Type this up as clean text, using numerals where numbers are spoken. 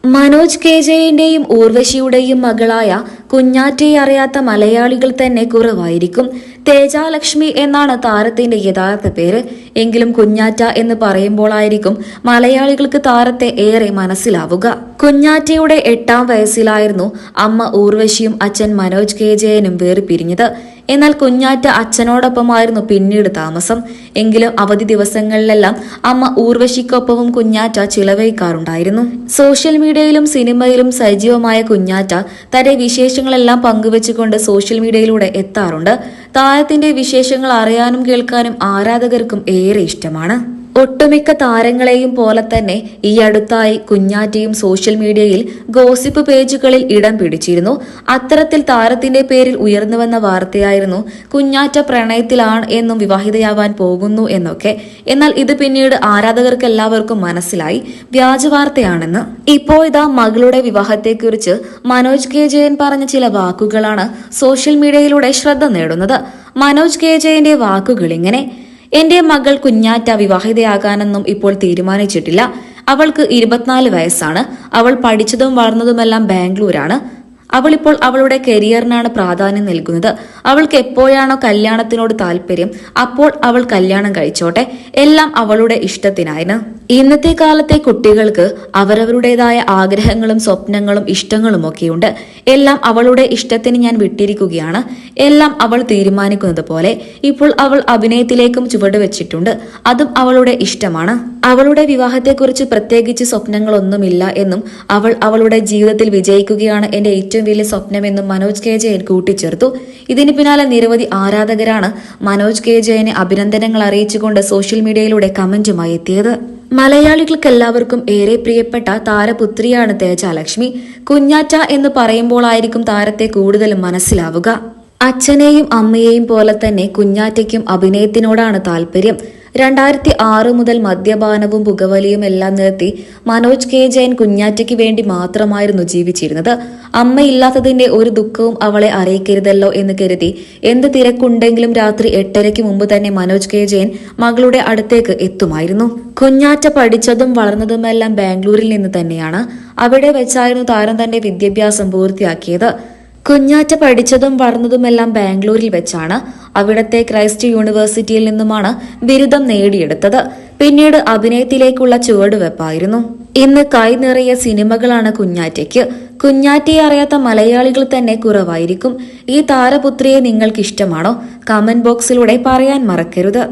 Manoj K ജെയുടെയും ഊർവശിയുടെയും മകളായ കുഞ്ഞാറ്റയെ അറിയാത്ത മലയാളികൾ തന്നെ കുറവായിരിക്കും. തേജാലക്ഷ്മി എന്നാണ് താരത്തിന്റെ യഥാർത്ഥ പേര്. എങ്കിലും കുഞ്ഞാറ്റ എന്ന് പറയുമ്പോഴായിരിക്കും മലയാളികൾക്ക് താരത്തെ ഏറെ മനസ്സിലാവുക. കുഞ്ഞാറ്റയുടെ 8ാം വയസ്സിലായിരുന്നു അമ്മ ഊർവശിയും അച്ഛൻ മനോജ് കെ ജയനും വേർപിരിഞ്ഞത്. എന്നാൽ കുഞ്ഞാറ്റ അച്ഛനോടൊപ്പമായിരുന്നു പിന്നീട് താമസം. എങ്കിലും അവധി ദിവസങ്ങളിലെല്ലാം അമ്മ ഊർവശിക്കൊപ്പവും കുഞ്ഞാറ്റ ചിലവഴിക്കാറുണ്ടായിരുന്നു. സോഷ്യൽ മീഡിയയിലും സിനിമയിലും സജീവമായ കുഞ്ഞാറ്റ തന്റെ വിശേഷങ്ങളെല്ലാം പങ്കുവെച്ചുകൊണ്ട് സോഷ്യൽ മീഡിയയിലൂടെ എത്താറുണ്ട്. താരത്തിന്റെ വിശേഷങ്ങൾ അറിയാനും കേൾക്കാനും ആരാധകർക്കും ഏറെ ഇഷ്ടമാണ്. ഒട്ടുമിക്ക താരങ്ങളെയും പോലെ തന്നെ ഈ അടുത്തായി കുഞ്ഞാറ്റയും സോഷ്യൽ മീഡിയയിൽ ഗോസിപ്പ് പേജുകളിൽ ഇടം പിടിച്ചിരുന്നു. അത്തരത്തിൽ താരത്തിന്റെ പേരിൽ ഉയർന്നുവന്ന വാർത്തയായിരുന്നു കുഞ്ഞാറ്റ പ്രണയത്തിലാണ് എന്നും വിവാഹിതയാവാൻ പോകുന്നു എന്നൊക്കെ. എന്നാൽ ഇത് പിന്നീട് ആരാധകർക്ക് എല്ലാവർക്കും മനസ്സിലായി വ്യാജ വാർത്തയാണെന്ന്. ഇപ്പോൾ ഇതാ മകളുടെ വിവാഹത്തെക്കുറിച്ച് മനോജ് കെ ജയൻ പറഞ്ഞ ചില വാക്കുകളാണ് സോഷ്യൽ മീഡിയയിലൂടെ ശ്രദ്ധ നേടുന്നത്. മനോജ് കെ ജയന്റെ വാക്കുകൾ ഇങ്ങനെ: എന്റെ മകൾ കുഞ്ഞാറ്റ വിവാഹിതയാകാനൊന്നും ഇപ്പോൾ തീരുമാനിച്ചിട്ടില്ല. അവൾക്ക് 24 വയസ്സാണ്. അവൾ പഠിച്ചതും വളർന്നതുമെല്ലാം ബാംഗ്ലൂരാണ്. അവളിപ്പോൾ അവളുടെ കരിയറിനാണ് പ്രാധാന്യം നൽകുന്നത്. അവൾക്ക് എപ്പോഴാണോ കല്യാണത്തിനോട് താല്പര്യം അപ്പോൾ അവൾ കല്യാണം കഴിച്ചോട്ടെ. എല്ലാം അവളുടെ ഇഷ്ടത്തിനായിരുന്നു. ഇന്നത്തെ കാലത്തെ കുട്ടികൾക്ക് അവരവരുടേതായ ആഗ്രഹങ്ങളും സ്വപ്നങ്ങളും ഇഷ്ടങ്ങളും ഒക്കെയുണ്ട്. എല്ലാം അവളുടെ ഇഷ്ടത്തിന് ഞാൻ വിട്ടിരിക്കുകയാണ്. എല്ലാം അവൾ തീരുമാനിക്കുന്നത് പോലെ. ഇപ്പോൾ അവൾ അഭിനയത്തിലേക്കും ചുവടുവെച്ചിട്ടുണ്ട്. അതും അവളുടെ ഇഷ്ടമാണ്. അവളുടെ വിവാഹത്തെക്കുറിച്ച് പ്രത്യേകിച്ച് സ്വപ്നങ്ങളൊന്നുമില്ല എന്നും അവൾ അവളുടെ ജീവിതത്തിൽ വിജയിക്കുകയാണ് എന്റെ ഏറ്റവും വലിയ സ്വപ്നമെന്നും മനോജ് കെ ജയൻ കൂട്ടിച്ചേർത്തു. ഇതിന് പിന്നാലെ നിരവധി ആരാധകരാണ് മനോജ് കെ ജയനെ അഭിനന്ദനങ്ങൾ അറിയിച്ചുകൊണ്ട് സോഷ്യൽ മീഡിയയിലൂടെ കമന്റുമായി എത്തിയത്. മലയാളികൾക്ക് എല്ലാവർക്കും ഏറെ പ്രിയപ്പെട്ട താരപുത്രിയാണ് തേജാലക്ഷ്മി. കുഞ്ഞാറ്റ എന്ന് പറയുമ്പോഴായിരിക്കും താരത്തെ കൂടുതലും മനസ്സിലാവുക. അച്ഛനെയും അമ്മയെയും പോലെ തന്നെ കുഞ്ഞാറ്റയ്ക്കും അഭിനയത്തിനോടാണ് താല്പര്യം. 2006 മുതൽ മദ്യപാനവും പുകവലിയും എല്ലാം നിർത്തി മനോജ് കെ ജയൻ കുഞ്ഞാറ്റയ്ക്ക് വേണ്ടി മാത്രമായിരുന്നു ജീവിച്ചിരുന്നത്. അമ്മയില്ലാത്തതിന്റെ ഒരു ദുഃഖവും അവളെ അറിയിക്കരുതല്ലോ എന്ന് കരുതി എന്ത് തിരക്കുണ്ടെങ്കിലും രാത്രി 8:30 മുമ്പ് തന്നെ മനോജ് കെ ജയൻ മകളുടെ അടുത്തേക്ക് എത്തുമായിരുന്നു. കുഞ്ഞാറ്റ പഠിച്ചതും വളർന്നതുമെല്ലാം ബാംഗ്ലൂരിൽ നിന്ന് തന്നെയാണ്. അവിടെ വെച്ചായിരുന്നു താരം തന്റെ വിദ്യാഭ്യാസം പൂർത്തിയാക്കിയത്. കുഞ്ഞാറ്റ പഠിച്ചതും വളർന്നതുമെല്ലാം ബാംഗ്ലൂരിൽ വെച്ചാണ്. അവിടത്തെ ക്രൈസ്റ്റ് യൂണിവേഴ്സിറ്റിയിൽ നിന്നുമാണ് ബിരുദം നേടിയെടുത്തത്. പിന്നീട് അഭിനയത്തിലേക്കുള്ള ചുവടുവെപ്പായിരുന്നു. ഇന്ന് കൈ നിറയെ സിനിമകളാണ് കുഞ്ഞാറ്റയ്ക്ക്. കുഞ്ഞാറ്റയെ അറിയാത്ത മലയാളികൾ തന്നെ കുറവായിരിക്കും. ഈ താരപുത്രിയെ നിങ്ങൾക്ക് ഇഷ്ടമാണോ? കമന്റ് ബോക്സിലൂടെ പറയാൻ മറക്കരുത്.